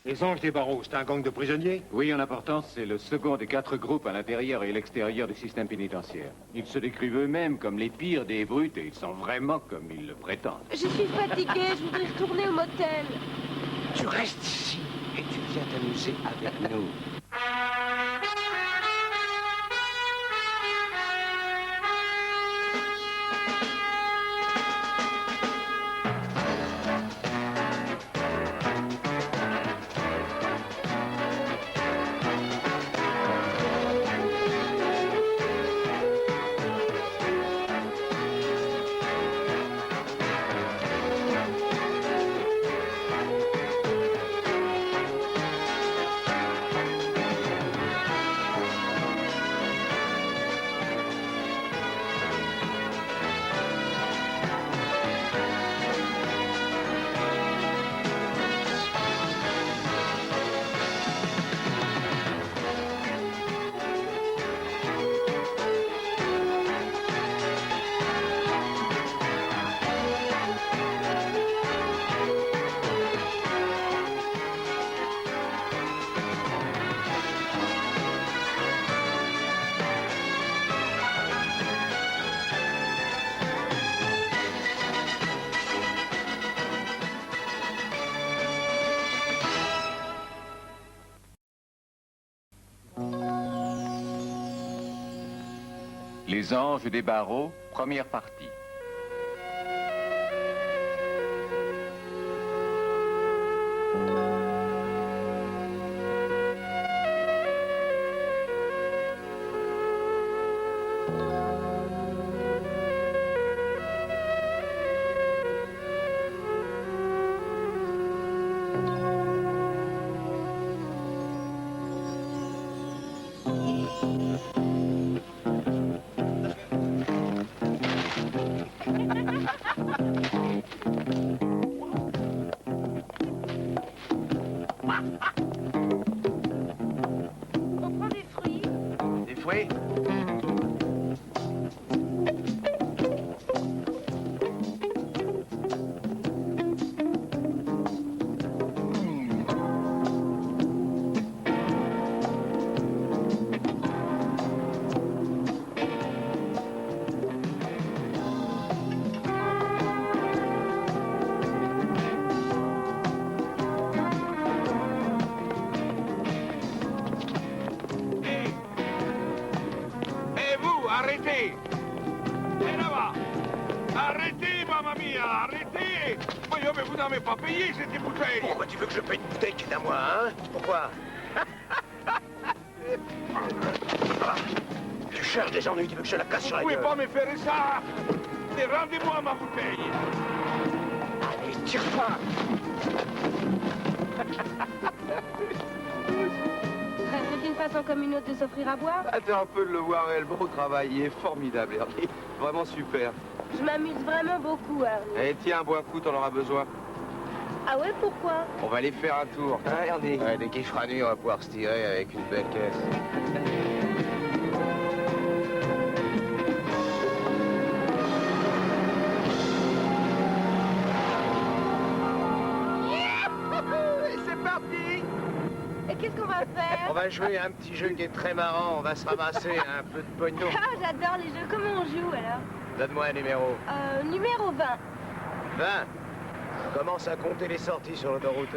Les Anges des Barreaux, c'est un gang de prisonniers? Oui, en importance, c'est le second des 4 groupes à l'intérieur et l'extérieur du système pénitentiaire. Ils se décrivent eux-mêmes comme les pires des brutes et ils sont vraiment comme ils le prétendent. Je suis fatiguée, je voudrais retourner au motel. Tu restes ici et tu viens t'amuser avec nous. Les Anges des Barreaux, première partie. On prend des fruits. Des fruits? Arrêtez! Et là-bas! Arrêtez, mamma mia! Arrêtez! Voyons, mais vous n'avez pas payé cette bouteille! Pourquoi tu veux que je paye une bouteille qui est à moi, hein? Pourquoi? Je cherche des ennuis, tu veux que je la casse sur Vous la ne gueule? pouvez pas me faire ça! Et rendez-moi ma bouteille! Allez, tire-toi! C'est une façon comme une autre de s'offrir à boire. Attends un peu de le voir, elle beau travail, il est formidable, Ernie. Vraiment super. Je m'amuse vraiment beaucoup, Ernie. Eh tiens, bois un coup, t'en auras besoin. Ah ouais, pourquoi? On va aller faire un tour. Hein, Ernie? Ouais, dès qu'il fera nuit, on va pouvoir se tirer avec une belle caisse. Et c'est parti! Et qu'est-ce qu'on va faire? On va jouer à un petit jeu qui est très marrant, on va se ramasser un peu de pognon. Ah, j'adore les jeux. Comment on joue, alors? Donne-moi un numéro. Numéro 20. 20. Commence à compter les sorties sur l'autoroute.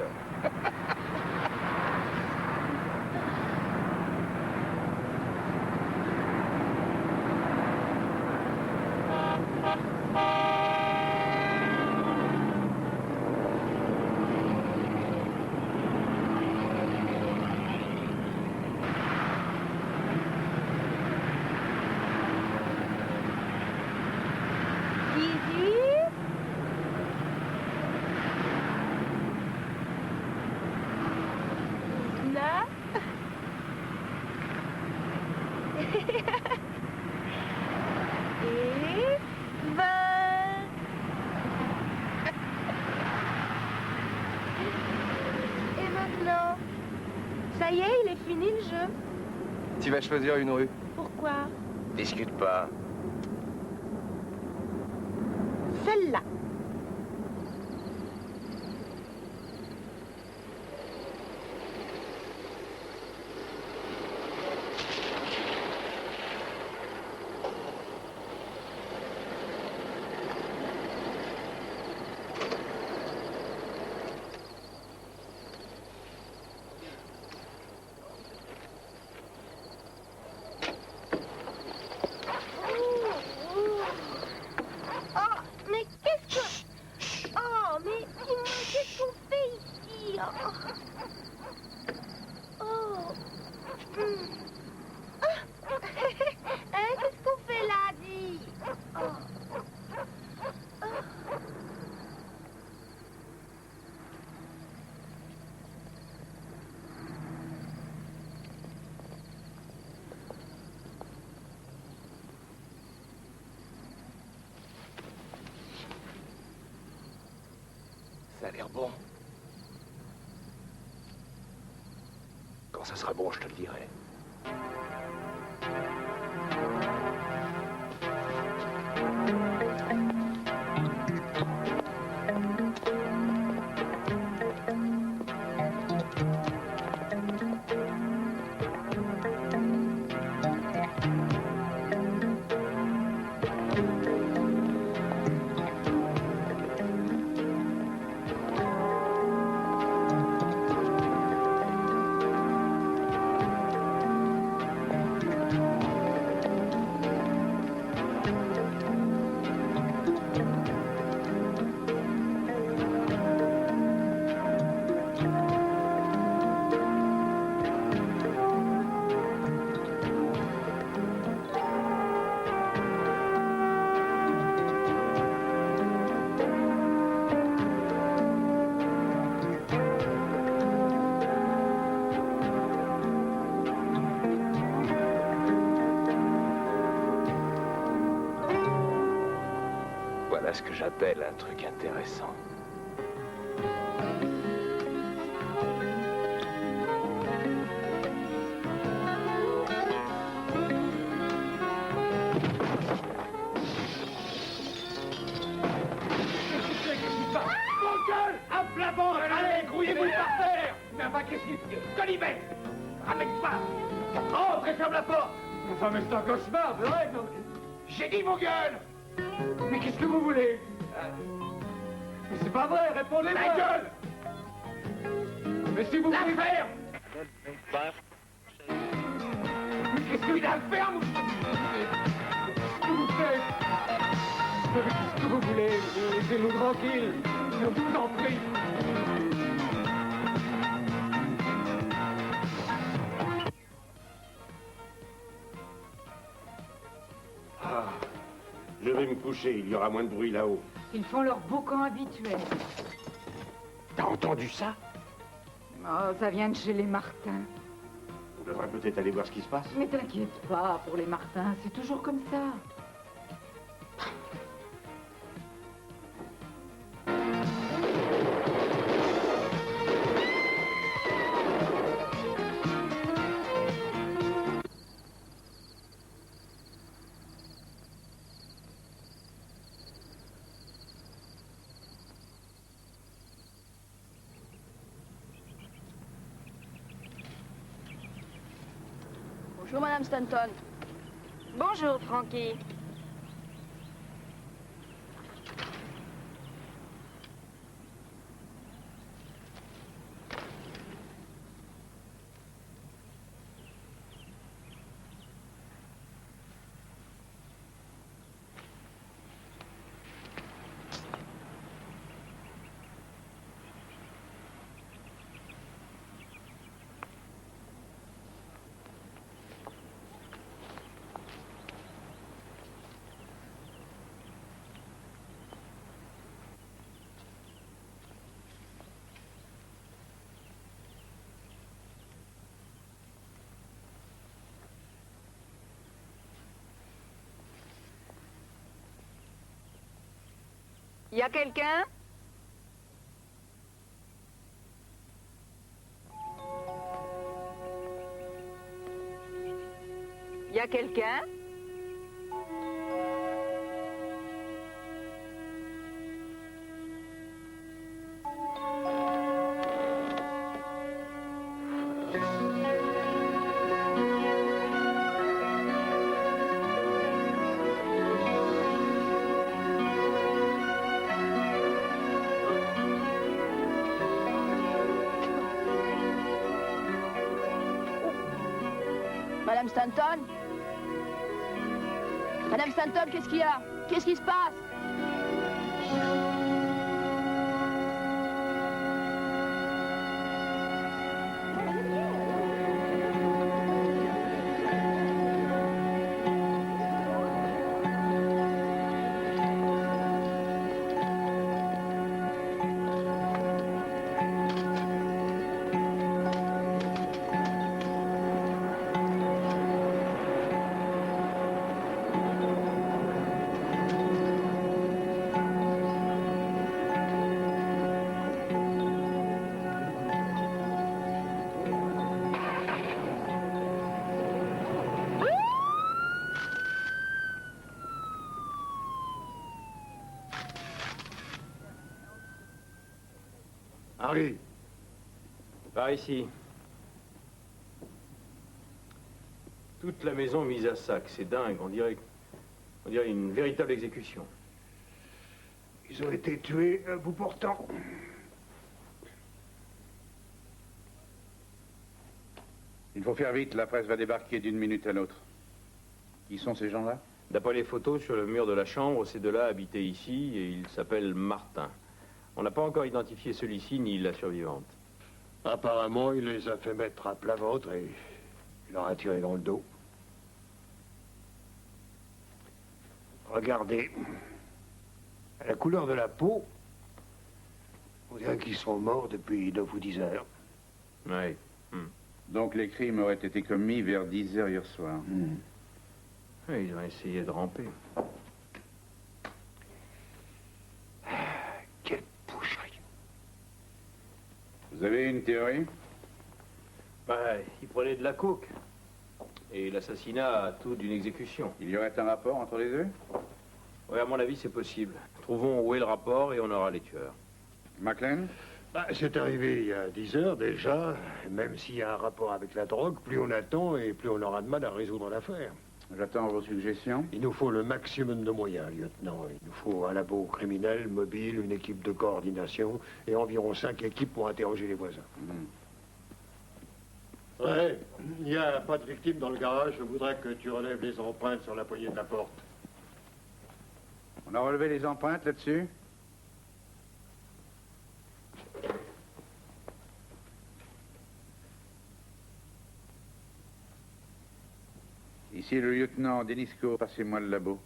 Et 20. Et maintenant? Ça y est, il est fini le jeu. Tu vas choisir une rue. Pourquoi? Discute pas. Celle-là. là. Oh. Ah. Hein, qu'est-ce qu'on fait là, dis? Oh. Oh. Ça a l'air bon. Quand ça sera bon, je te le dirai. Voilà ce que j'appelle un truc intéressant. Mon gueule! Un plafond! Allez, grouillez-vous par terre! Mais enfin, qu'est-ce qu'il fait? Colibet! Ramène-toi! Entre et ferme la porte! Enfin, mais c'est un cauchemar, c'est vrai! J'ai dit vos gueules! Mais qu'est-ce que vous voulez? Mais c'est pas vrai, répondez-moi! La gueule! Mais si vous voulez faire! Mais qu'est-ce qu'il a à faire, mon... Qu'est-ce que vous faites? Mais qu'est-ce que vous voulez? Laissez-nous tranquilles! Je vous en prie! Ah, je vais me coucher, il y aura moins de bruit là-haut. Ils font leur boucan habituel. T'as entendu ça? Oh, ça vient de chez les Martins. On devrait peut-être aller voir ce qui se passe. Mais t'inquiète pas, pour les Martins, c'est toujours comme ça. Bonjour, Madame Stanton. Bonjour, Frankie. Y a quelqu'un? Y a quelqu'un? Madame Stanton? Madame Stanton, qu'est-ce qu'il y a? Qu'est-ce qui se passe? Harry, Par ici. Toute la maison mise à sac, c'est dingue, on dirait une véritable exécution. ils ont été tués à bout portant. Il faut faire vite, la presse va débarquer d'une minute à l'autre. Qui sont ces gens-là? D'après les photos sur le mur de la chambre, ces deux-là habitaient ici et il s'appelle Martin. On n'a pas encore identifié celui-ci ni la survivante. Apparemment, il les a fait mettre à plat ventre et il leur a tiré dans le dos. Regardez. À la couleur de la peau, on dirait qu'ils sont morts depuis 9 ou 10 heures. Oui. Donc les crimes auraient été commis vers 10 heures hier soir. Oui, ils ont essayé de ramper. Quelle boucherie. Vous avez une théorie? Bah, ils prenaient de la coke. Et l'assassinat a tout d'une exécution. Il y aurait un rapport entre les deux? Oui, à mon avis, c'est possible. Trouvons où est le rapport et on aura les tueurs. McLean? C'est arrivé il y a 10 heures déjà. Même s'il y a un rapport avec la drogue, plus on attend et plus on aura de mal à résoudre l'affaire. J'attends vos suggestions. Il nous faut le maximum de moyens, lieutenant. Il nous faut un labo criminel, mobile, une équipe de coordination et environ 5 équipes pour interroger les voisins. Ouais, il n'y a pas de victime dans le garage. Je voudrais que tu relèves les empreintes sur la poignée de la porte. On a relevé les empreintes là-dessus? Ici le lieutenant Denisco, passez-moi le labo.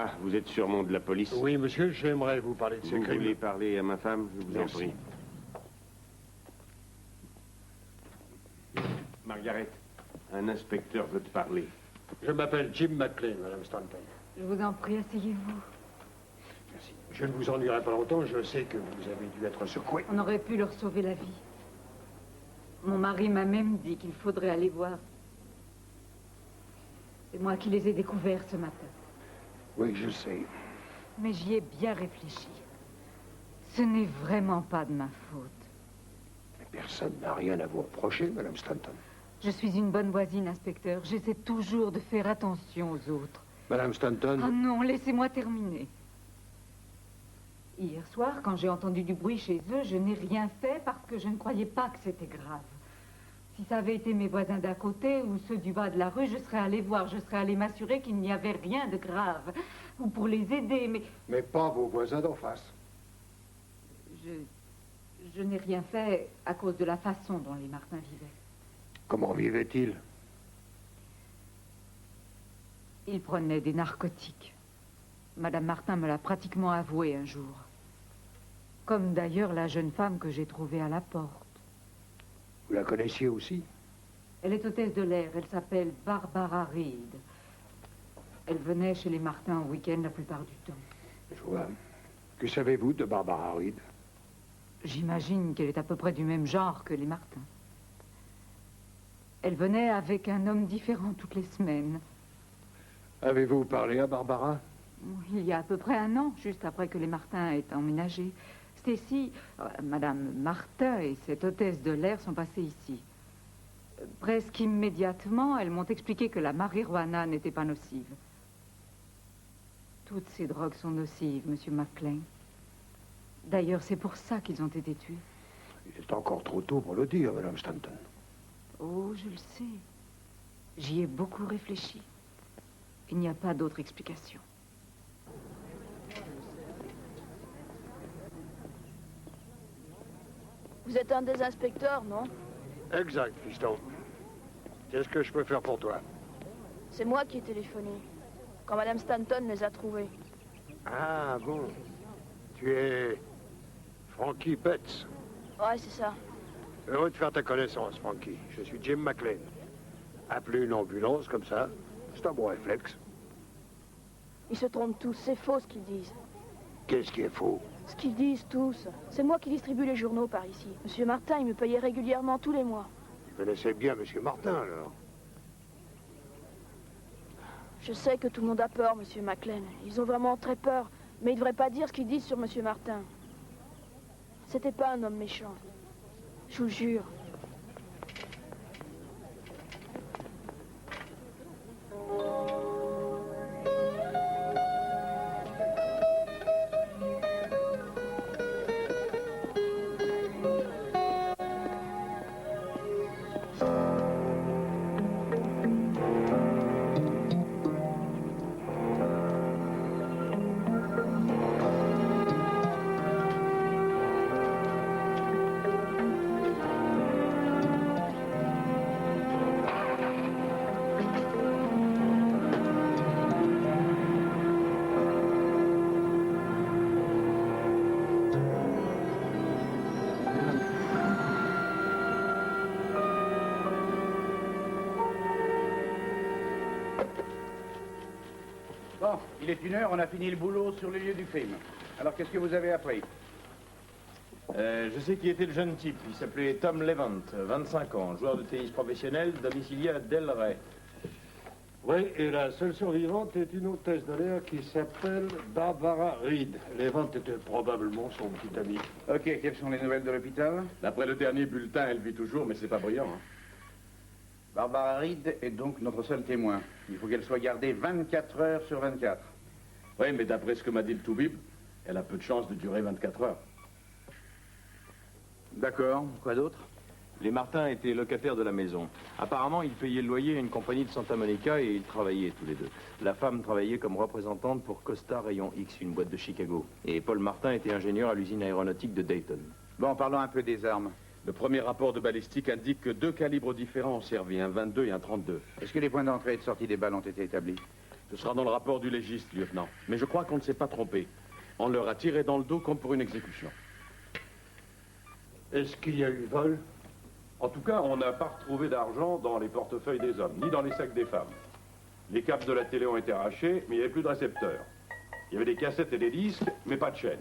Ah, vous êtes sûrement de la police. Oui, monsieur, j'aimerais vous parler de ces crimes. Vous voulez parler à ma femme? Je vous en prie. Margaret, un inspecteur veut te parler. Je m'appelle Jim McLean, Madame Stanton. Je vous en prie, asseyez-vous. Merci. Je ne vous ennuierai pas longtemps, je sais que vous avez dû être secoué. On aurait pu leur sauver la vie. Mon mari m'a même dit qu'il faudrait aller voir. C'est moi qui les ai découverts ce matin. Oui, je sais. Mais j'y ai bien réfléchi. Ce n'est vraiment pas de ma faute. Mais personne n'a rien à vous reprocher, Madame Stanton. Je suis une bonne voisine, inspecteur. J'essaie toujours de faire attention aux autres. Madame Stanton... Ah non, laissez-moi terminer. Hier soir, quand j'ai entendu du bruit chez eux, je n'ai rien fait parce que je ne croyais pas que c'était grave. Si ça avait été mes voisins d'à côté ou ceux du bas de la rue, je serais allée voir, je serais allée m'assurer qu'il n'y avait rien de grave. Ou pour les aider, mais... Mais pas vos voisins d'en face. Je n'ai rien fait à cause de la façon dont les Martins vivaient. Comment vivaient-ils? Ils prenaient des narcotiques. Madame Martin me l'a pratiquement avoué un jour. Comme d'ailleurs la jeune femme que j'ai trouvée à la porte. Vous la connaissiez aussi? Elle est hôtesse de l'air. Elle s'appelle Barbara Reed. Elle venait chez les Martins au week-end la plupart du temps. Je vois. Que savez-vous de Barbara Reed? J'imagine qu'elle est à peu près du même genre que les Martins. Elle venait avec un homme différent toutes les semaines. Avez-vous parlé à Barbara? Il y a à peu près un an, juste après que les Martins aient emménagé. Stacy, Madame Martin et cette hôtesse de l'air sont passées ici. Presque immédiatement, elles m'ont expliqué que la marijuana n'était pas nocive. Toutes ces drogues sont nocives, Monsieur McLean. D'ailleurs, c'est pour ça qu'ils ont été tués. Il est encore trop tôt pour le dire, Madame Stanton. Oh, je le sais. J'y ai beaucoup réfléchi. Il n'y a pas d'autre explication. Vous êtes un des inspecteurs, non? Exact, fiston. Qu'est-ce que je peux faire pour toi? C'est moi qui ai téléphoné, quand Madame Stanton les a trouvés. Ah, bon. Tu es... Frankie Betts. Ouais, c'est ça. Heureux de faire ta connaissance, Frankie. Je suis Jim McLean. Appeler une ambulance comme ça, c'est un bon réflexe. Ils se trompent tous, c'est faux ce qu'ils disent. Qu'est-ce qui est faux? Ce qu'ils disent tous. C'est moi qui distribue les journaux par ici. Monsieur Martin, il me payait régulièrement tous les mois. Tu connaissais bien Monsieur Martin, alors? Je sais que tout le monde a peur, Monsieur McLean. Ils ont vraiment très peur. Mais ils ne devraient pas dire ce qu'ils disent sur Monsieur Martin. C'était pas un homme méchant. Je vous le jure. Bon, il est 1h, on a fini le boulot sur les lieux du crime. Alors, qu'est-ce que vous avez appris? Je sais qui était le jeune type. Il s'appelait Tom Levant, 25 ans, joueur de tennis professionnel, domicilié à Delray. Oui, et la seule survivante est une hôtesse de l'air qui s'appelle Barbara Reed. Levant était probablement son petit ami. Ok, quelles sont les nouvelles de l'hôpital? D'après le dernier bulletin, elle vit toujours, mais c'est pas brillant. Hein. Barbara Reed est donc notre seul témoin. Il faut qu'elle soit gardée 24 heures sur 24. Oui, mais d'après ce que m'a dit le Toubib, elle a peu de chances de durer 24 heures. D'accord. Quoi d'autre? Les Martins étaient locataires de la maison. Apparemment, ils payaient le loyer à une compagnie de Santa Monica et ils travaillaient tous les deux. La femme travaillait comme représentante pour Costa Rayon X, une boîte de Chicago. Et Paul Martin était ingénieur à l'usine aéronautique de Dayton. Bon, parlons un peu des armes. Le premier rapport de balistique indique que 2 calibres différents ont servi, un 22 et un 32. Est-ce que les points d'entrée et de sortie des balles ont été établis? Ce sera dans le rapport du légiste, lieutenant. Mais je crois qu'on ne s'est pas trompé. On leur a tiré dans le dos comme pour une exécution. Est-ce qu'il y a eu vol? En tout cas, on n'a pas retrouvé d'argent dans les portefeuilles des hommes, ni dans les sacs des femmes. Les câbles de la télé ont été arrachés, mais il n'y avait plus de récepteur. Il y avait des cassettes et des disques, mais pas de chaîne.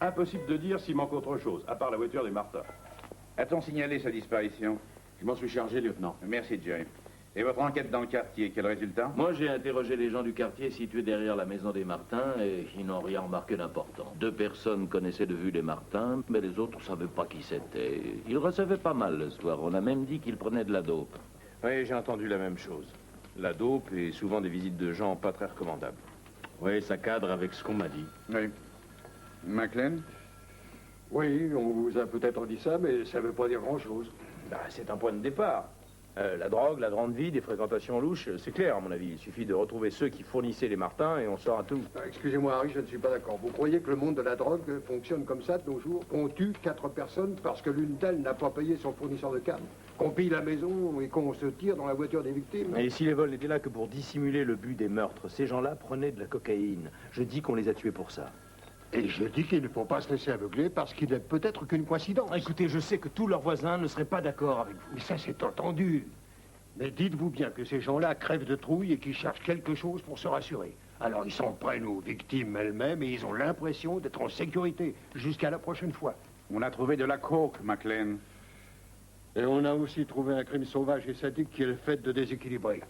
Impossible de dire s'il manque autre chose, à part la voiture des Martins. A-t-on signalé sa disparition? Je m'en suis chargé, lieutenant. Merci, Jerry. Et votre enquête dans le quartier, quel résultat? Moi, j'ai interrogé les gens du quartier situé derrière la maison des Martins et ils n'ont rien remarqué d'important. 2 personnes connaissaient de vue les Martins, mais les autres ne savaient pas qui c'était. Ils recevaient pas mal le soir. On a même dit qu'ils prenaient de la dope. Oui, j'ai entendu la même chose. La dope et souvent des visites de gens pas très recommandables. Oui, ça cadre avec ce qu'on m'a dit. Oui. McLean? Oui, on vous a peut-être dit ça, mais ça ne veut pas dire grand-chose. Bah, c'est un point de départ. La drogue, la grande vie, des fréquentations louches, c'est clair à mon avis. Il suffit de retrouver ceux qui fournissaient les Martins et on saura tout. Excusez-moi, Harry, je ne suis pas d'accord. Vous croyez que le monde de la drogue fonctionne comme ça de nos jours? On tue 4 personnes parce que l'une d'elles n'a pas payé son fournisseur de canne, qu'on pille la maison et qu'on se tire dans la voiture des victimes? Et si les vols n'étaient là que pour dissimuler le but des meurtres, ces gens-là prenaient de la cocaïne. Je dis qu'on les a tués pour ça. Et je dis qu'il ne faut pas se laisser aveugler parce qu'il n'est peut-être qu'une coïncidence. Écoutez, je sais que tous leurs voisins ne seraient pas d'accord avec vous. Mais ça, c'est entendu. Mais dites-vous bien que ces gens-là crèvent de trouille et qu'ils cherchent quelque chose pour se rassurer. Alors ils s'en prennent aux victimes elles-mêmes et ils ont l'impression d'être en sécurité jusqu'à la prochaine fois. On a trouvé de la coke, McLean. Et on a aussi trouvé un crime sauvage et sadique qui est le fait de déséquilibrer.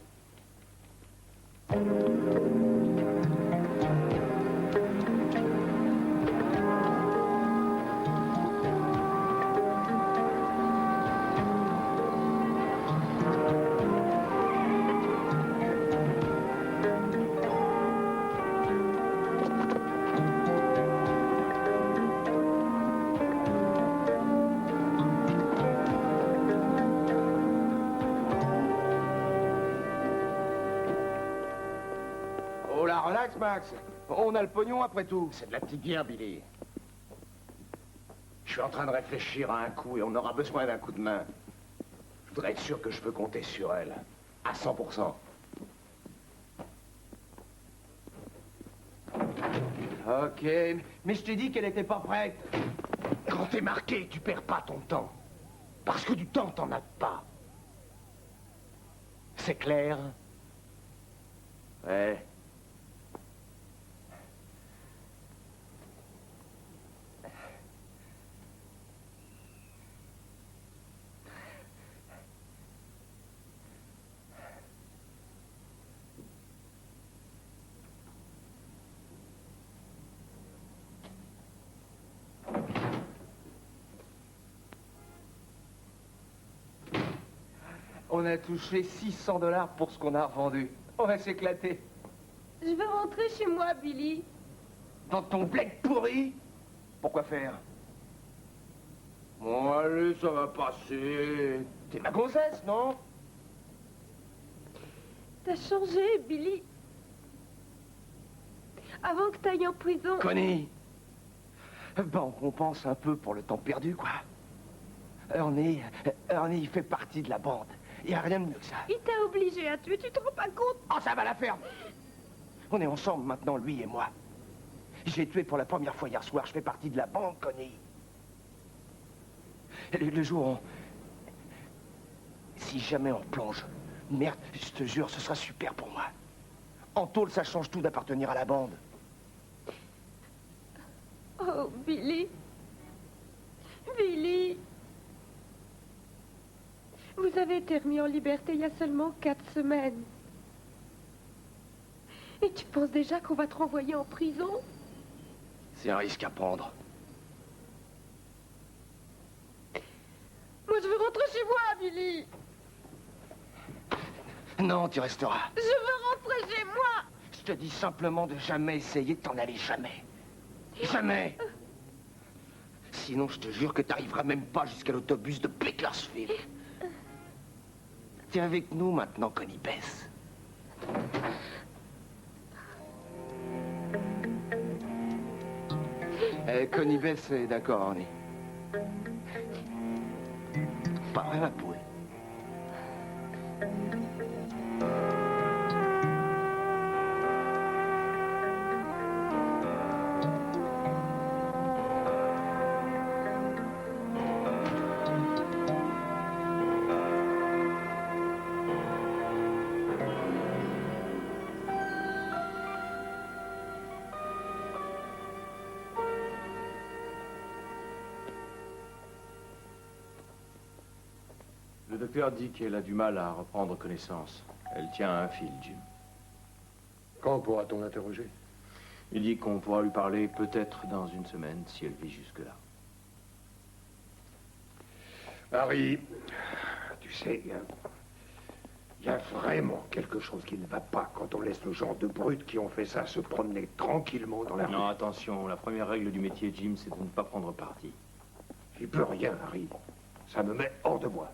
Relax, Max. On a le pognon après tout. C'est de la petite bière, Billy. Je suis en train de réfléchir à un coup et on aura besoin d'un coup de main. Je voudrais être sûr que je peux compter sur elle. À 100%. Ok, mais je t'ai dit qu'elle n'était pas prête. Quand t'es marqué, tu perds pas ton temps. Parce que du temps, t'en as pas. C'est clair? Ouais. On a touché 600 $ pour ce qu'on a revendu. On va s'éclater. Je veux rentrer chez moi, Billy. Dans ton bled pourri? Pourquoi faire? Bon, allez, ça va passer. T'es ma gonzesse, non? T'as changé, Billy. Avant que t'ailles en prison... Connie. Bon, on pense un peu pour le temps perdu, quoi. Ernie, il fait partie de la bande. Il n'y a rien de mieux que ça. Il t'a obligé à tuer, tu te rends pas compte? Oh, ça va la faire. On est ensemble maintenant, lui et moi. J'ai tué pour la première fois hier soir. Je fais partie de la bande, Connie. Le jour où si jamais on plonge, merde, je te jure, ce sera super pour moi. En tôle, ça change tout d'appartenir à la bande. Oh, Billy. Billy. Vous avez été remis en liberté il y a seulement 4 semaines. Et tu penses déjà qu'on va te renvoyer en prison? C'est un risque à prendre. Moi, je veux rentrer chez moi, Billy. Non, tu resteras. Je veux rentrer chez moi. Je te dis simplement de jamais essayer de t'en aller, jamais. Jamais. Sinon, je te jure que t'arriveras même pas jusqu'à l'autobus de Bakersfield. T'es avec nous maintenant, Connie Bess. Connie Bess est d'accord, on est. Pas vrai, ma poule. Le docteur dit qu'elle a du mal à reprendre connaissance. Elle tient à un fil, Jim. Quand pourra-t-on l'interroger? Il dit qu'on pourra lui parler peut-être dans une semaine, si elle vit jusque-là. Harry, tu sais, il y a vraiment quelque chose qui ne va pas quand on laisse le genre de brutes qui ont fait ça se promener tranquillement dans la rue. Non, attention, la première règle du métier, Jim, c'est de ne pas prendre parti. J'y peux rien, Harry. Ça me met hors de moi.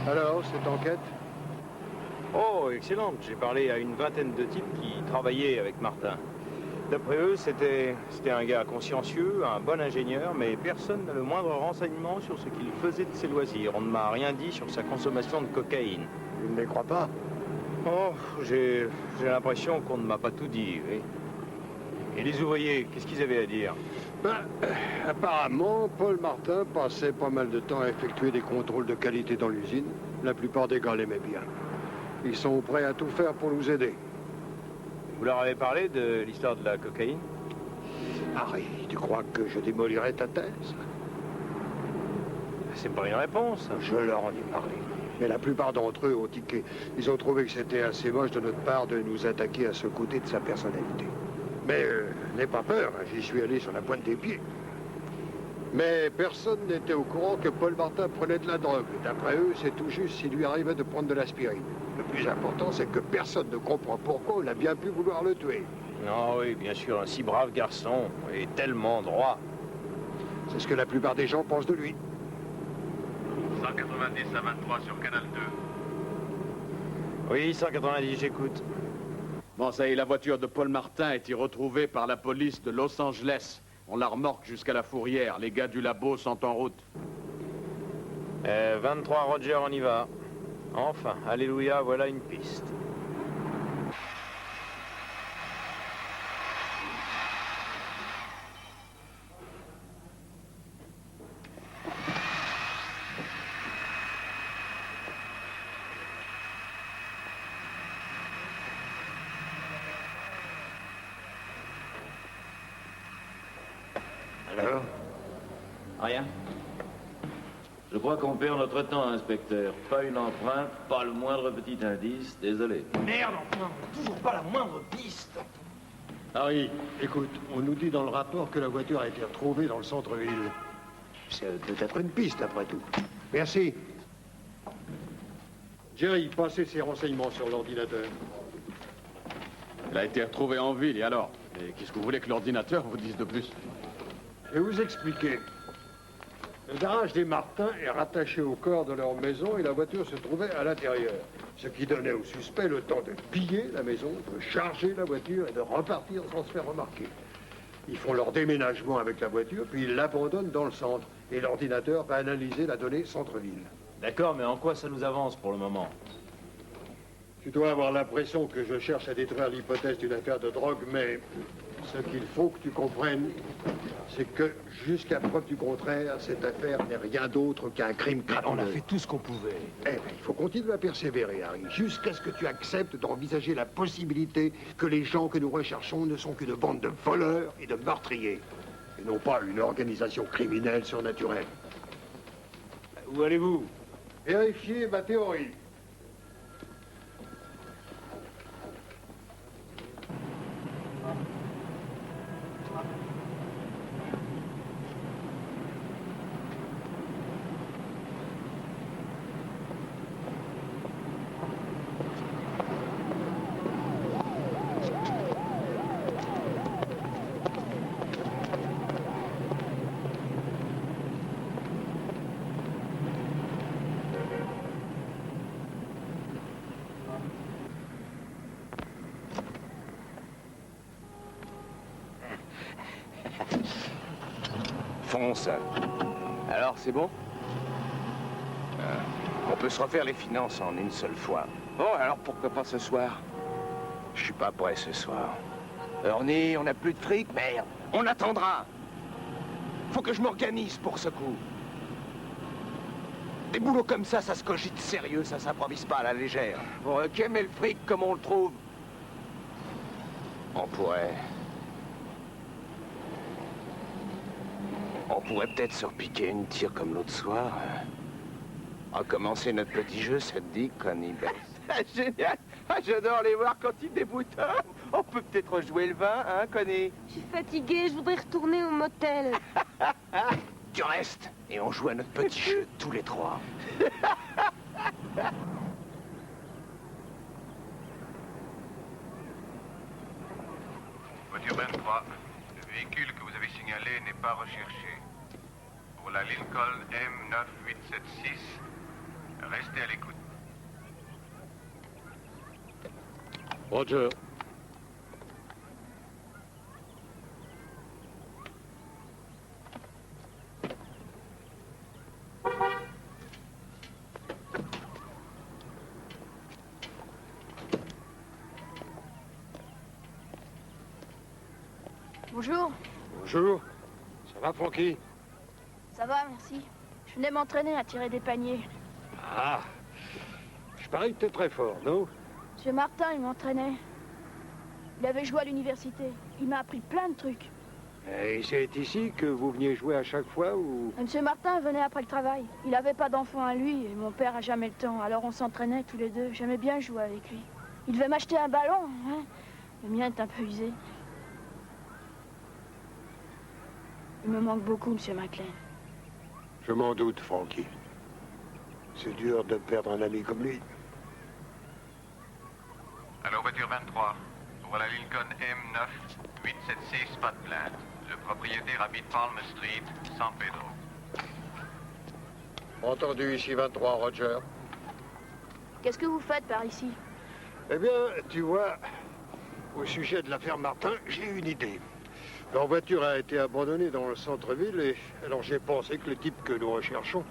Alors, cette enquête? Oh, excellente. J'ai parlé à une vingtaine de types qui travaillaient avec Martin. D'après eux, c'était un gars consciencieux, un bon ingénieur, mais personne n'a le moindre renseignement sur ce qu'il faisait de ses loisirs. On ne m'a rien dit sur sa consommation de cocaïne. Je ne les crois pas. Oh, j'ai l'impression qu'on ne m'a pas tout dit, oui. Et les ouvriers, qu'est-ce qu'ils avaient à dire? Apparemment, Paul Martin passait pas mal de temps à effectuer des contrôles de qualité dans l'usine. La plupart des gars l'aimaient bien. Ils sont prêts à tout faire pour nous aider. Vous leur avez parlé de l'histoire de la cocaïne? Harry, tu crois que je démolirais ta thèse? C'est pas une réponse. Je leur en ai parlé. Mais la plupart d'entre eux ont tiqué. Ils ont trouvé que c'était assez moche de notre part de nous attaquer à ce côté de sa personnalité. Mais n'aie pas peur, j'y suis allé sur la pointe des pieds. Mais personne n'était au courant que Paul Martin prenait de la drogue. D'après eux, c'est tout juste s'il lui arrivait de prendre de l'aspirine. Le plus important, c'est que personne ne comprend pourquoi il a bien pu vouloir le tuer. Non, oui, bien sûr, un si brave garçon, et tellement droit. C'est ce que la plupart des gens pensent de lui. 190 à 23 sur Canal 2. Oui, 190, j'écoute. Bon, ça y est, la voiture de Paul Martin a été retrouvée par la police de Los Angeles. On la remorque jusqu'à la Fourrière. Les gars du labo sont en route. 23, Roger, on y va. Enfin, alléluia, voilà une piste. Alors? Rien. Je crois qu'on perd notre temps, inspecteur. Pas une empreinte, pas le moindre petit indice. Désolé. Merde, enfin, on n'a toujours pas la moindre piste. Harry, écoute, on nous dit dans le rapport que la voiture a été retrouvée dans le centre-ville. C'est peut-être une piste, après tout. Merci. Jerry, passez ces renseignements sur l'ordinateur. Elle a été retrouvée en ville, et alors? Et qu'est-ce que vous voulez que l'ordinateur vous dise de plus? Je vais vous expliquer. Le garage des Martins est rattaché au corps de leur maison et la voiture se trouvait à l'intérieur. Ce qui donnait aux suspects le temps de piller la maison, de charger la voiture et de repartir sans se faire remarquer. Ils font leur déménagement avec la voiture, puis ils l'abandonnent dans le centre. Et l'ordinateur va analyser la donnée centre-ville. D'accord, mais en quoi ça nous avance pour le moment? Tu dois avoir l'impression que je cherche à détruire l'hypothèse d'une affaire de drogue, mais ce qu'il faut que tu comprennes, c'est que, jusqu'à preuve du contraire, cette affaire n'est rien d'autre qu'un crime crapuleux. On a fait tout ce qu'on pouvait. Eh bien, il faut continuer à persévérer, Harry, jusqu'à ce que tu acceptes d'envisager la possibilité que les gens que nous recherchons ne sont qu'une bande de voleurs et de meurtriers, et non pas une organisation criminelle surnaturelle. Où allez-vous? Vérifiez ma théorie. Fonce. Alors, c'est bon? On peut se refaire les finances en une seule fois. Bon, alors pourquoi pas ce soir? Je suis pas prêt ce soir. Ernie, on n'a plus de fric, merde. On attendra. Faut que je m'organise pour ce coup. Des boulots comme ça se cogite sérieux, ça s'improvise pas à la légère. Bon, ok, mais le fric, comment on le trouve? On pourrait peut-être se repiquer une tire comme l'autre soir. Recommencer notre petit jeu, ça te dit, Connie Bess? Génial! Ah, j'adore les voir quand ils déboutonnent. On peut peut-être rejouer le vin, hein, Connie? Je suis fatiguée, je voudrais retourner au motel. Tu restes et on joue à notre petit jeu, tous les trois. Voiture 23. Le véhicule que vous avez signalé n'est pas recherché. Pour la Lincoln M9876, restez à l'écoute. Roger. Bonjour. Bonjour. Ça va, Francky? Ça va, merci. Je venais m'entraîner à tirer des paniers. Ah. Je parie que t'es très fort, non? Monsieur Martin, il m'entraînait. Il avait joué à l'université. Il m'a appris plein de trucs. Et c'est ici que vous veniez jouer à chaque fois ou... Monsieur Martin venait après le travail. Il n'avait pas d'enfant à lui et mon père a jamais le temps. Alors on s'entraînait tous les deux. J'aimais bien jouer avec lui. Il devait m'acheter un ballon, hein. Le mien est un peu usé. Il me manque beaucoup, Monsieur McLean. Je m'en doute, Francky. C'est dur de perdre un ami comme lui. Alors, voiture 23. Pour la Lincoln M9, 876, pas de plainte. Le propriétaire habite Palm Street, San Pedro. Entendu, ici 23, Roger. Qu'est-ce que vous faites par ici? Eh bien, tu vois, au sujet de l'affaire Martin, j'ai une idée. Leur voiture a été abandonnée dans le centre-ville et alors j'ai pensé que les types que nous recherchons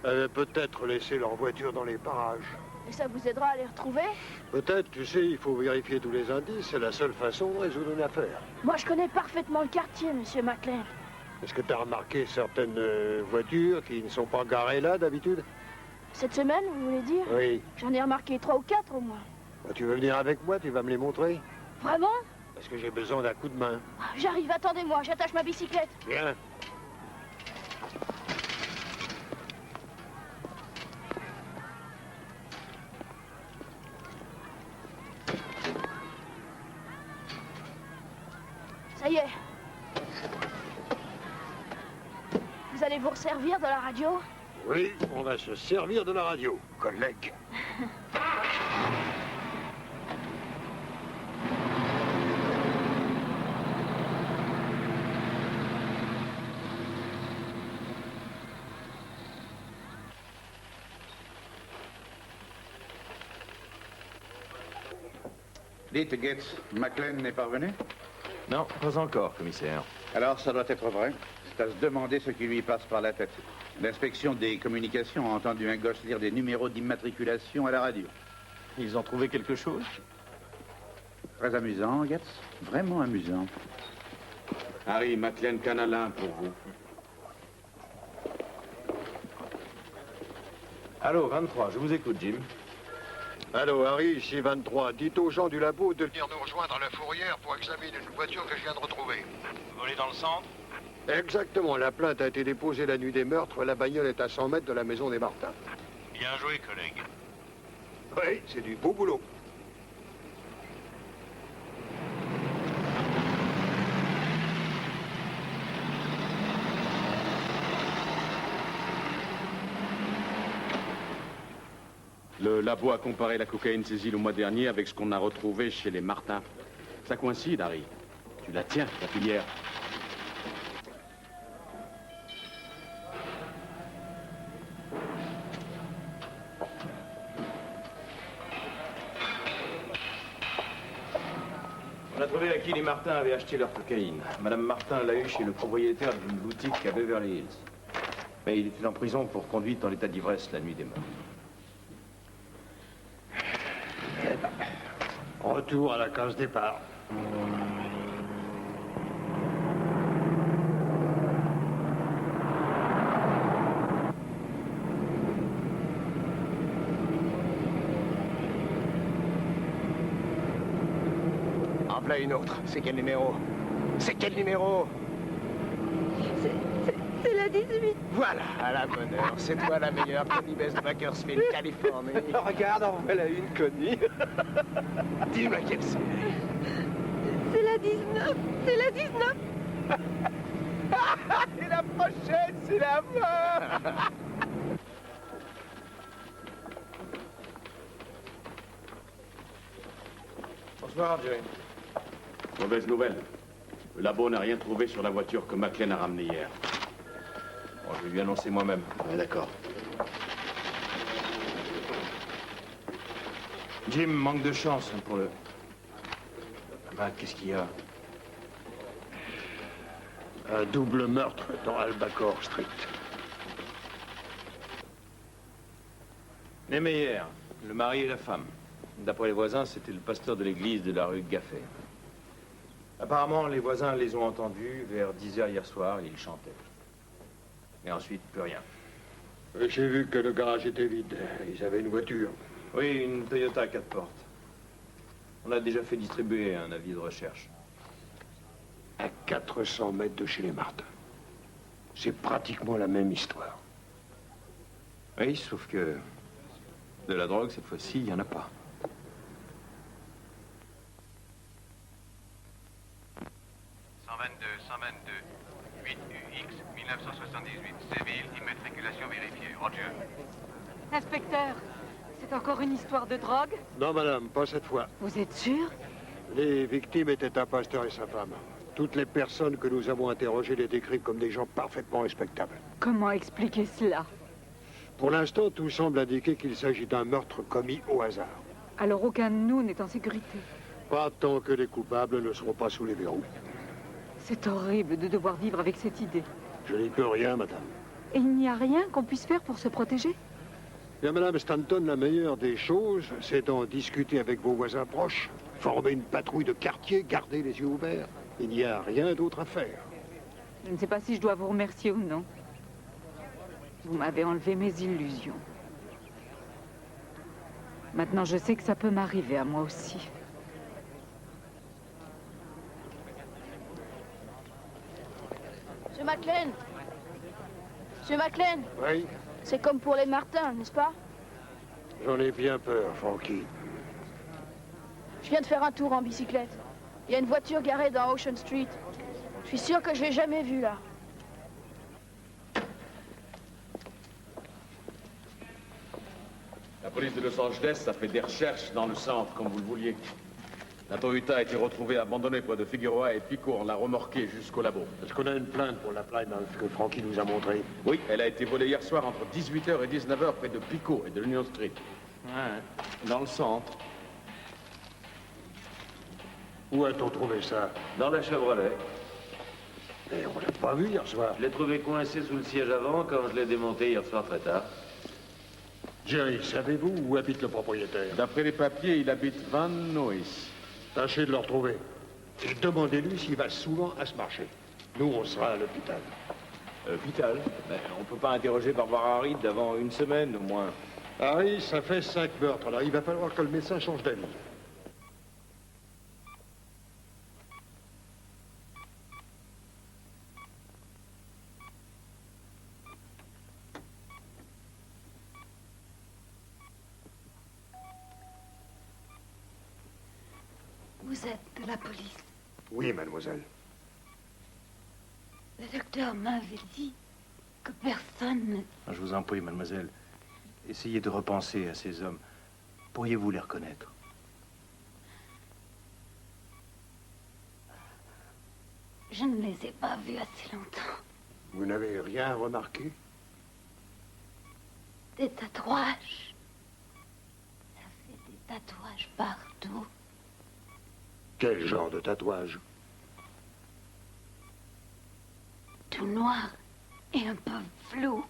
avaient peut-être laissé leur voiture dans les parages. Et ça vous aidera à les retrouver? Peut-être, tu sais, il faut vérifier tous les indices. C'est la seule façon de résoudre une affaire. Moi, je connais parfaitement le quartier, monsieur McLean. Est-ce que tu as remarqué certaines voitures qui ne sont pas garées là d'habitude? Cette semaine, vous voulez dire? Oui. J'en ai remarqué 3 ou 4 au moins. Tu veux venir avec moi? Tu vas me les montrer? Vraiment? Parce que j'ai besoin d'un coup de main. J'arrive, attendez-moi, j'attache ma bicyclette. Viens. Ça y est. Vous allez vous resservir de la radio? Oui, on va se servir de la radio, collègue. Dites, Gates, McLean n'est pas revenu? Non, pas encore, commissaire. Alors, ça doit être vrai. C'est à se demander ce qui lui passe par la tête. L'inspection des communications a entendu un gosse lire des numéros d'immatriculation à la radio. Ils ont trouvé quelque chose? Très amusant, Gates. Vraiment amusant. Harry, McLean Canalin pour vous. Allô, 23, je vous écoute, Jim. Allô, Harry, ici 23. Dites aux gens du labo de venir nous rejoindre à la fourrière pour examiner une voiture que je viens de retrouver. Volée dans le centre? Exactement. La plainte a été déposée la nuit des meurtres. La bagnole est à 100 mètres de la maison des Martins. Bien joué, collègue. Oui, c'est du beau boulot. Le labo a comparé la cocaïne saisie le mois dernier avec ce qu'on a retrouvé chez les Martins. Ça coïncide, Harry. Tu la tiens, la filière. On a trouvé à qui les Martins avaient acheté leur cocaïne. Madame Martin l'a eu chez le propriétaire d'une boutique à Beverly Hills. Mais il était en prison pour conduite dans l'état d'ivresse la nuit des meurtres. Retour à la case départ. En voilà une autre. C'est quel numéro? C'est quel numéro? C'est la 18. Voilà, à la bonne heure. C'est toi la meilleure, Connie Bess de Bakersfield, Californie. Regarde, en voilà une, Connie. Dis-moi quelle c'est. C'est la 19. C'est la 19. Et la prochaine, c'est la mort. Bonsoir, Jerry. Mauvaise nouvelle. Le labo n'a rien trouvé sur la voiture que McLean a ramenée hier. Bon, je vais lui annoncer moi-même. Ouais, d'accord. Jim, manque de chance pour le... Ben, qu'est-ce qu'il y a? Un double meurtre dans Albacore Street. Les Meyer, le mari et la femme. D'après les voisins, c'était le pasteur de l'église de la rue Gaffet. Apparemment, les voisins les ont entendus vers 10 h hier soir, ils chantaient. Et ensuite, plus rien. J'ai vu que le garage était vide. Ils avaient une voiture. Oui, une Toyota à 4 portes. On a déjà fait distribuer un avis de recherche. À 400 mètres de chez les Martins. C'est pratiquement la même histoire. Oui, sauf que de la drogue, cette fois-ci, il n'y en a pas. « 8UX 1978, Séville, immatriculation vérifiée. Roger. Inspecteur, c'est encore une histoire de drogue? Non, madame, pas cette fois. Vous êtes sûr? Les victimes étaient un pasteur et sa femme. Toutes les personnes que nous avons interrogées les décrivent comme des gens parfaitement respectables. Comment expliquer cela? Pour l'instant, tout semble indiquer qu'il s'agit d'un meurtre commis au hasard. Alors aucun de nous n'est en sécurité. Pas tant que les coupables ne seront pas sous les verrous. C'est horrible de devoir vivre avec cette idée. Je n'y peux rien, madame. Et il n'y a rien qu'on puisse faire pour se protéger? Bien, madame Stanton, la meilleure des choses, c'est d'en discuter avec vos voisins proches, former une patrouille de quartier, garder les yeux ouverts. Il n'y a rien d'autre à faire. Je ne sais pas si je dois vous remercier ou non. Vous m'avez enlevé mes illusions. Maintenant, je sais que ça peut m'arriver à moi aussi. Monsieur Maclean. Monsieur Maclean. Oui? C'est comme pour les Martins, n'est-ce pas? J'en ai bien peur, Frankie. Je viens de faire un tour en bicyclette. Il y a une voiture garée dans Ocean Street. Je suis sûr que je l'ai jamais vue, là. La police de Los Angeles a fait des recherches dans le centre, comme vous le vouliez. La Toyota a été retrouvée abandonnée près de Figueroa et Pico. On l'a remorquée jusqu'au labo. Est-ce qu'on a une plainte pour la Plymouth que Frankie nous a montrée? Oui, elle a été volée hier soir entre 18h et 19h près de Pico et de l'Union Street. Ouais, dans le centre. Où a-t-on trouvé ça? Dans la Chevrolet. Et on l'a pas vu hier soir. Je l'ai trouvé coincé sous le siège avant quand je l'ai démonté hier soir très tard. Jerry, savez-vous où habite le propriétaire? D'après les papiers, il habite Van Nuys. Tâchez de le retrouver. Et demandez-lui s'il va souvent à ce marché. Nous, on sera à l'hôpital. Hôpital? Ben, on peut pas interroger Barbara Reed d'avant une semaine, au moins. Harry, ça fait 5 meurtres. Alors, il va falloir que le médecin change d'avis. Vous êtes de la police. Oui, mademoiselle. Le docteur m'avait dit que personne ne... Je vous en prie, mademoiselle. Essayez de repenser à ces hommes. Pourriez-vous les reconnaître? Je ne les ai pas vus assez longtemps. Vous n'avez rien remarqué? Des tatouages. Ça fait des tatouages partout. Quel genre de tatouage? Tout noir et un peu flou.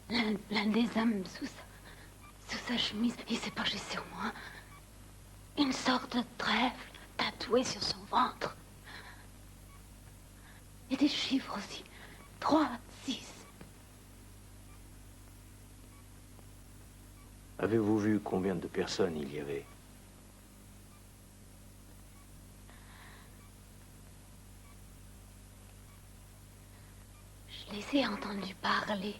L'un des hommes sous sa chemise, il s'est penché sur moi. Une sorte de trèfle tatoué sur son ventre. Et des chiffres aussi. 3, 6. Avez-vous vu combien de personnes il y avait? Je les ai entendus parler.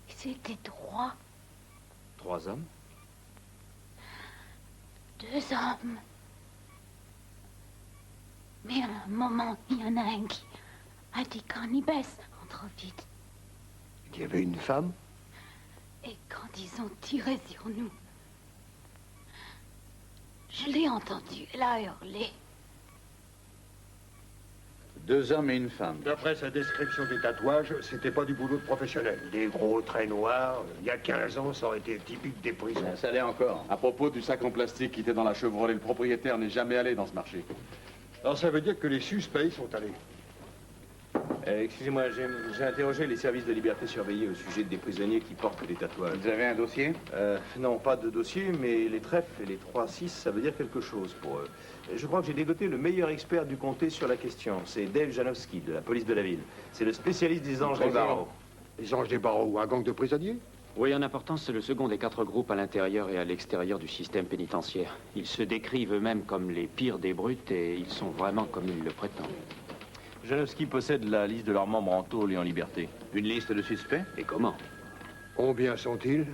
Ils étaient 3. 3 hommes? 2 hommes. Mais à un moment, il y en a un qui a dit quand il baisse, entre vite. Il y avait une femme? Et quand ils ont tiré sur nous, je l'ai entendu, elle a hurlé. 2 hommes et une femme. D'après sa description des tatouages, c'était pas du boulot de professionnel. Des gros traits noirs, il y a 15 ans, ça aurait été typique des prisons. Ça l'est encore. À propos du sac en plastique qui était dans la Chevrolet, le propriétaire n'est jamais allé dans ce marché. Alors ça veut dire que les suspects sont allés. Excusez-moi, j'ai interrogé les services de liberté surveillée au sujet des prisonniers qui portent des tatouages. Vous avez un dossier? Non, pas de dossier, mais les trèfles et les 3-6, ça veut dire quelque chose pour eux. Je crois que j'ai dégoté le meilleur expert du comté sur la question. C'est Dave Janowski, de la police de la ville. C'est le spécialiste des anges des barreaux. Les anges des barreaux, un gang de prisonniers? Oui, en importance, c'est le second des 4 groupes à l'intérieur et à l'extérieur du système pénitentiaire. Ils se décrivent eux-mêmes comme les pires des brutes et ils sont vraiment comme ils le prétendent. Janowski possède la liste de leurs membres en tôle et en liberté. Une liste de suspects? Et comment? Combien sont-ils?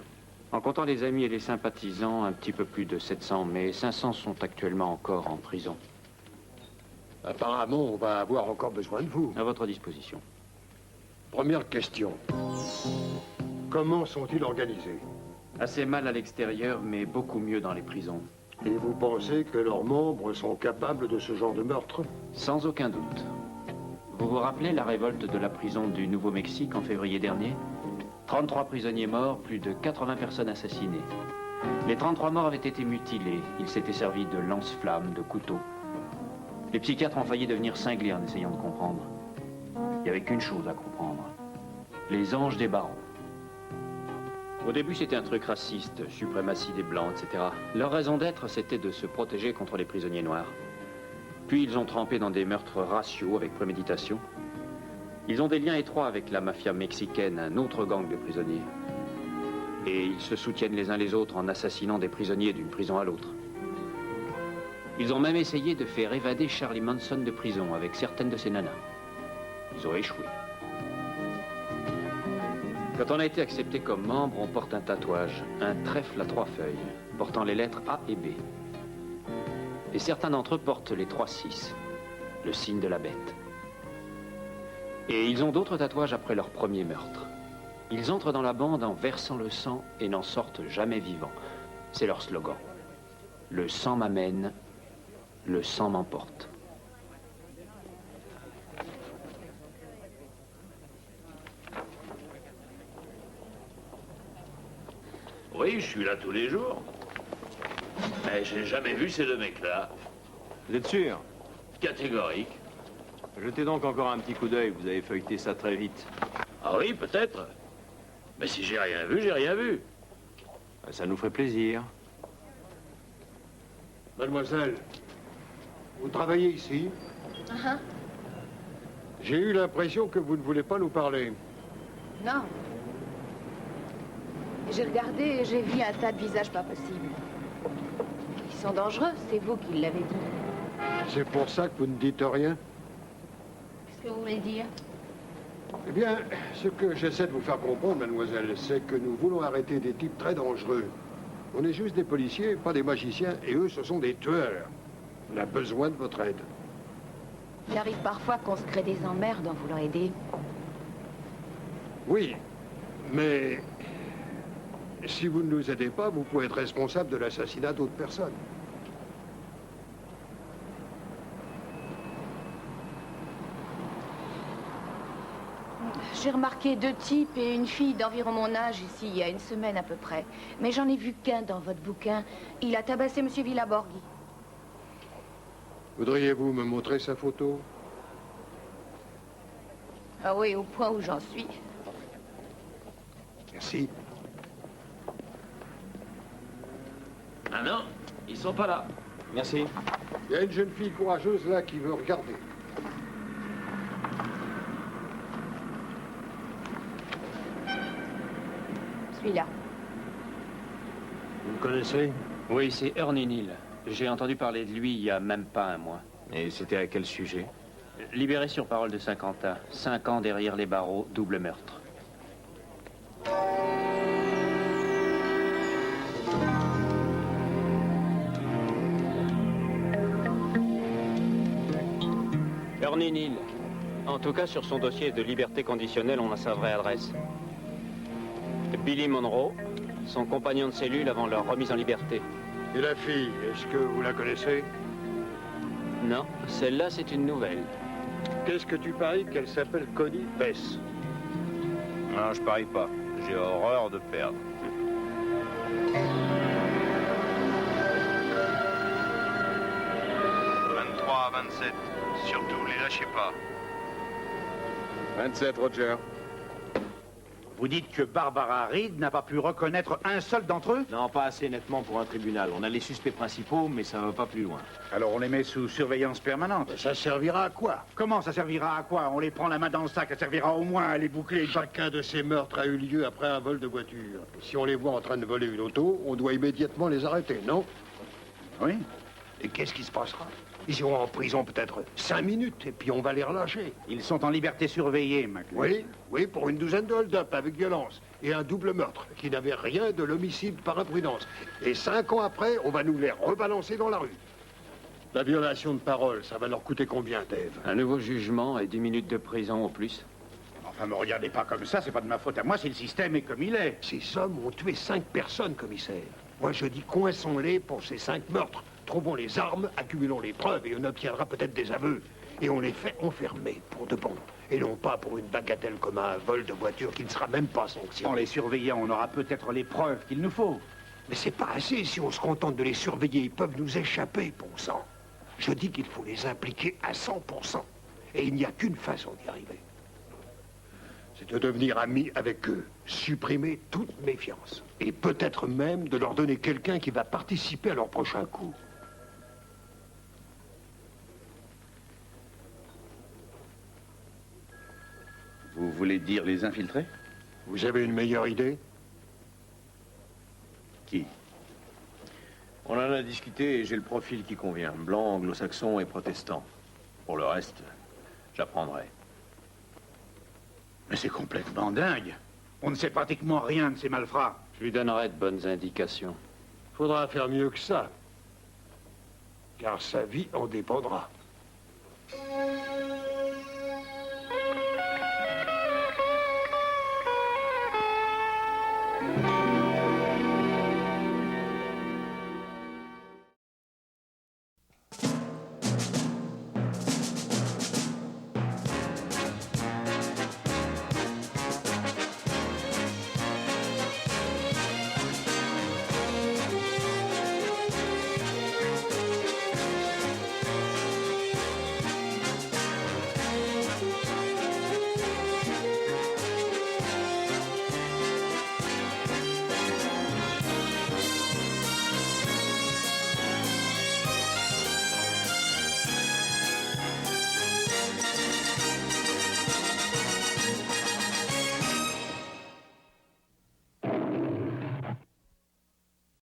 En comptant les amis et les sympathisants, un petit peu plus de 700, mais 500 sont actuellement encore en prison. Apparemment, on va avoir encore besoin de vous. À votre disposition. Première question. Comment sont-ils organisés? Assez mal à l'extérieur, mais beaucoup mieux dans les prisons. Et vous pensez que leurs membres sont capables de ce genre de meurtre? Sans aucun doute. Vous vous rappelez la révolte de la prison du Nouveau-Mexique en février dernier? 33 prisonniers morts, plus de 80 personnes assassinées. Les 33 morts avaient été mutilés. Ils s'étaient servis de lance-flammes, de couteaux. Les psychiatres ont failli devenir cinglés en essayant de comprendre. Il n'y avait qu'une chose à comprendre. Les anges des barons. Au début, c'était un truc raciste, suprématie des Blancs, etc. Leur raison d'être, c'était de se protéger contre les prisonniers noirs. Puis ils ont trempé dans des meurtres raciaux avec préméditation. Ils ont des liens étroits avec la mafia mexicaine, un autre gang de prisonniers. Et ils se soutiennent les uns les autres en assassinant des prisonniers d'une prison à l'autre. Ils ont même essayé de faire évader Charlie Manson de prison avec certaines de ses nanas. Ils ont échoué. Quand on a été accepté comme membre, on porte un tatouage, un trèfle à 3 feuilles, portant les lettres A et B. Et certains d'entre eux portent les 3-6, le signe de la bête. Et ils ont d'autres tatouages après leur premier meurtre. Ils entrent dans la bande en versant le sang et n'en sortent jamais vivants. C'est leur slogan. Le sang m'amène, le sang m'emporte. Oui, je suis là tous les jours. Mais j'ai jamais vu ces deux mecs-là. Vous êtes sûr? Catégorique. Jetez donc encore un petit coup d'œil, vous avez feuilleté ça très vite. Ah oui, peut-être. Mais si j'ai rien vu, j'ai rien vu. Ça nous ferait plaisir. Mademoiselle, vous travaillez ici? J'ai eu l'impression que vous ne voulez pas nous parler. Non. J'ai regardé et j'ai vu un tas de visages pas possibles. Ils sont dangereux, c'est vous qui l'avez dit. C'est pour ça que vous ne dites rien? Qu'est-ce que vous voulez dire? Eh bien, ce que j'essaie de vous faire comprendre, mademoiselle, c'est que nous voulons arrêter des types très dangereux. On est juste des policiers, pas des magiciens, et eux, ce sont des tueurs. On a besoin de votre aide. Il arrive parfois qu'on se crée des emmerdes en voulant aider. Oui, mais si vous ne nous aidez pas, vous pouvez être responsable de l'assassinat d'autres personnes. J'ai remarqué 2 types et une fille d'environ mon âge ici, il y a une semaine à peu près. Mais j'en ai vu qu'un dans votre bouquin. Il a tabassé Monsieur Villaborghi. Voudriez-vous me montrer sa photo? Ah oui, au point où j'en suis. Merci. Ah non, ils sont pas là. Merci. Il y a une jeune fille courageuse là qui veut regarder. Celui-là. Vous le connaissez? Oui, c'est Ernie Neal. J'ai entendu parler de lui il y a même pas un mois. Et c'était à quel sujet? Libéré sur parole de Saint-Quentin. 5 ans derrière les barreaux, double meurtre. Ernie Neal. En tout cas, sur son dossier de liberté conditionnelle, on a sa vraie adresse. Billy Monroe, son compagnon de cellule avant leur remise en liberté. Et la fille, est-ce que vous la connaissez? Non, celle-là, c'est une nouvelle. Qu'est-ce que tu paries qu'elle s'appelle Connie Bess? Non, je parie pas. J'ai horreur de perdre. « 23 à 27. Surtout, les lâchez pas. » 27, Roger. Vous dites que Barbara Reed n'a pas pu reconnaître un seul d'entre eux? Non, pas assez nettement pour un tribunal. On a les suspects principaux, mais ça va pas plus loin. Alors on les met sous surveillance permanente. Ça servira à quoi? Comment ça servira à quoi? On les prend la main dans le sac, ça servira au moins à les boucler. Chacun de ces meurtres a eu lieu après un vol de voiture. Si on les voit en train de voler une auto, on doit immédiatement les arrêter, non? Oui. Et qu'est-ce qui se passera? Ils iront en prison peut-être 5 minutes, et puis on va les relâcher. Ils sont en liberté surveillée, McLean. Oui, pour une douzaine de hold-up avec violence. Et un double meurtre, qui n'avait rien de l'homicide par imprudence. Et 5 ans après, on va nous les rebalancer dans la rue. La violation de parole, ça va leur coûter combien, Dave? Un nouveau jugement et 10 minutes de prison au plus. Enfin, me regardez pas comme ça, c'est pas de ma faute à moi, c'est le système est comme il est. Ces hommes ont tué 5 personnes, commissaire. Moi, je dis coinçons-les pour ces 5 meurtres. Trouvons les armes, accumulons les preuves et on obtiendra peut-être des aveux. Et on les fait enfermer pour de bon. Et non pas pour une bagatelle comme un vol de voiture qui ne sera même pas sanctionné. En les surveillant, on aura peut-être les preuves qu'il nous faut. Mais c'est pas assez si on se contente de les surveiller. Ils peuvent nous échapper, bon sang. Je dis qu'il faut les impliquer à 100%. Et il n'y a qu'une façon d'y arriver. C'est de devenir amis avec eux, supprimer toute méfiance. Et peut-être même de leur donner quelqu'un qui va participer à leur prochain coup. Vous voulez dire les infiltrer? Vous avez une meilleure idée? Qui? On en a discuté et j'ai le profil qui convient. Blanc, anglo-saxon et protestant. Pour le reste, j'apprendrai. Mais c'est complètement dingue. On ne sait pratiquement rien de ces malfrats. Je lui donnerai de bonnes indications. Faudra faire mieux que ça. Car sa vie en dépendra.